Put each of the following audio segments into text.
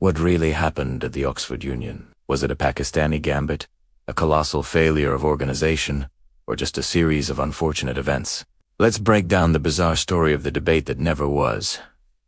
What really happened at the Oxford Union? Was it a Pakistani gambit, a colossal failure of organization, or just a series of unfortunate events? Let's break down the bizarre story of the debate that never was,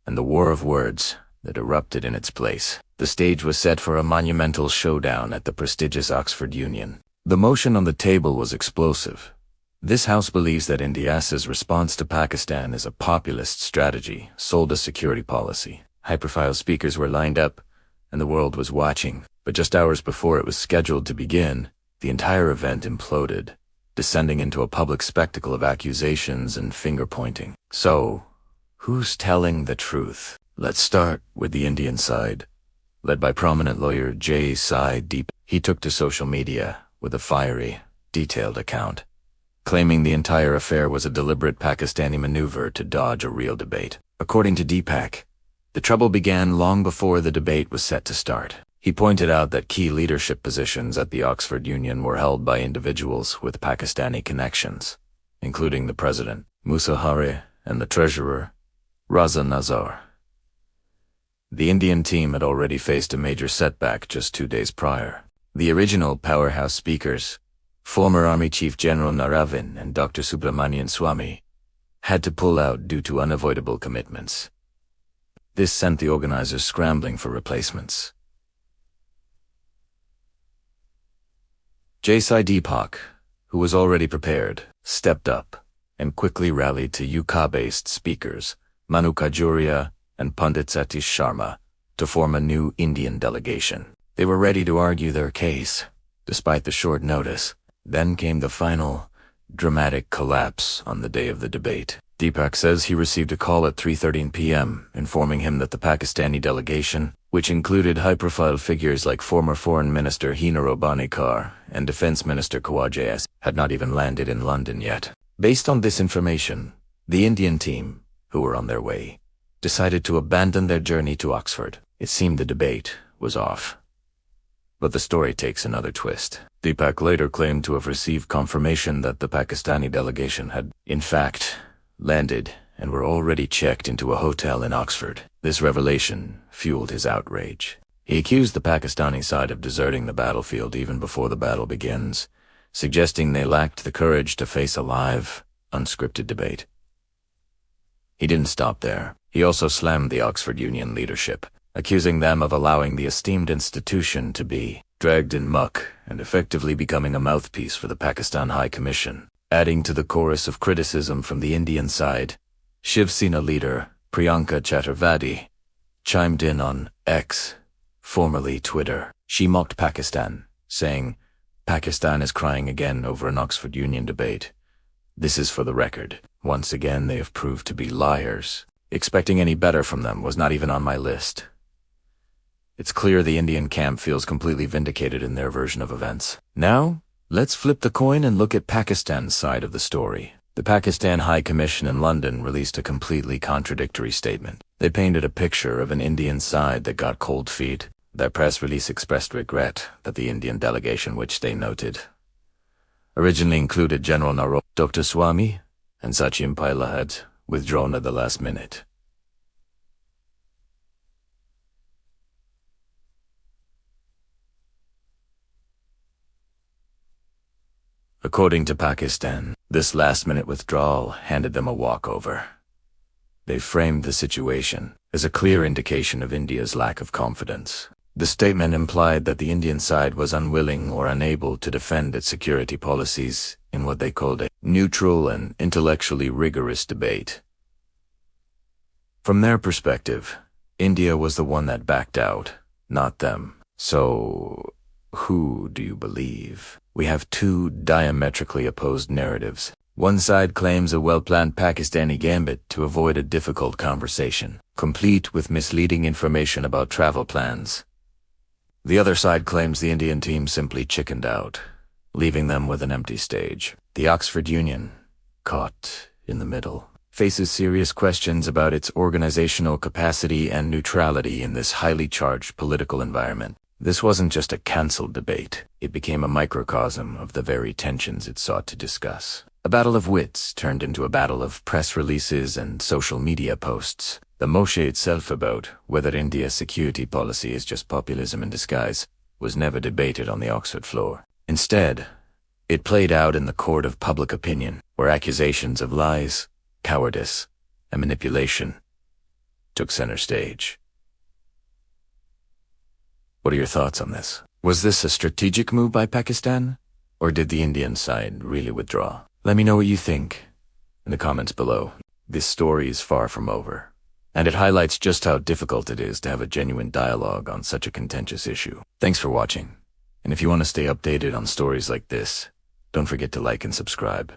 and the war of words that erupted in its place. The stage was set for a monumental showdown at the prestigious Oxford Union. The motion on the table was explosive. This house believes that India's response to Pakistan is a populist strategy, sold as security policy. High-profile speakers were lined up, and the world was watching. But just hours before it was scheduled to begin, the entire event imploded, descending into a public spectacle of accusations and finger-pointing. So, who's telling the truth? Let's start with the Indian side. Led by prominent lawyer Sai Deepak, he took to social media with a fiery, detailed account, claiming the entire affair was a deliberate Pakistani maneuver to dodge a real debate. According to Deepak, the trouble began long before the debate was set to start. He pointed out that key leadership positions at the Oxford Union were held by individuals with Pakistani connections, including the president, Musahari, and the treasurer, Raza Nazar. The Indian team had already faced a major setback just 2 days prior. The original powerhouse speakers, former Army Chief General Naravin and Dr. Subramanian Swamy, had to pull out due to unavoidable commitments. This sent the organizers scrambling for replacements. Sai Deepak, who was already prepared, stepped up and quickly rallied to UK-based speakers, Manu Kajuria and Pandit Satish Sharma, to form a new Indian delegation. They were ready to argue their case, despite the short notice. Then came the final, dramatic collapse on the day of the debate. Deepak says he received a call at 3:13 p.m. informing him that the Pakistani delegation, which included high-profile figures like former Foreign Minister Hina Robanikar and Defense Minister Khwaja S., had not even landed in London yet. Based on this information, the Indian team, who were on their way, decided to abandon their journey to Oxford. It seemed the debate was off. But the story takes another twist. Deepak later claimed to have received confirmation that the Pakistani delegation had, in fact, landed and were already checked into a hotel in Oxford. This revelation fueled his outrage. He accused the Pakistani side of deserting the battlefield even before the battle begins, suggesting they lacked the courage to face a live, unscripted debate. He didn't stop there. He also slammed the Oxford Union leadership, accusing them of allowing the esteemed institution to be dragged in muck and effectively becoming a mouthpiece for the Pakistan High Commission. Adding to the chorus of criticism from the Indian side, Shiv Sena leader Priyanka Chaturvedi chimed in on X, formerly Twitter. She mocked Pakistan, saying, "Pakistan is crying again over an Oxford Union debate. This is for the record. Once again they have proved to be liars. Expecting any better from them was not even on my list." It's clear the Indian camp feels completely vindicated in their version of events. Now, let's flip the coin and look at Pakistan's side of the story. The Pakistan High Commission in London released a completely contradictory statement. They painted a picture of an Indian side that got cold feet. Their press release expressed regret that the Indian delegation, which they noted, originally included General Naro, Dr. Swamy, and Sachin Paila, had withdrawn at the last minute. According to Pakistan, this last-minute withdrawal handed them a walkover. They framed the situation as a clear indication of India's lack of confidence. The statement implied that the Indian side was unwilling or unable to defend its security policies in what they called a neutral and intellectually rigorous debate. From their perspective, India was the one that backed out, not them. So, who do you believe? We have two diametrically opposed narratives. One side claims a well-planned Pakistani gambit to avoid a difficult conversation, complete with misleading information about travel plans. The other side claims the Indian team simply chickened out, leaving them with an empty stage. The Oxford Union, caught in the middle, faces serious questions about its organizational capacity and neutrality in this highly charged political environment. This wasn't just a cancelled debate. It became a microcosm of the very tensions it sought to discuss. A battle of wits turned into a battle of press releases and social media posts. The motion itself about whether India's security policy is just populism in disguise was never debated on the Oxford floor. Instead, it played out in the court of public opinion, where accusations of lies, cowardice, and manipulation took center stage. What are your thoughts on this? Was this a strategic move by Pakistan, or did the Indian side really withdraw? Let me know what you think in the comments below. This story is far from over, and it highlights just how difficult it is to have a genuine dialogue on such a contentious issue. Thanks for watching, and if you want to stay updated on stories like this, don't forget to like and subscribe.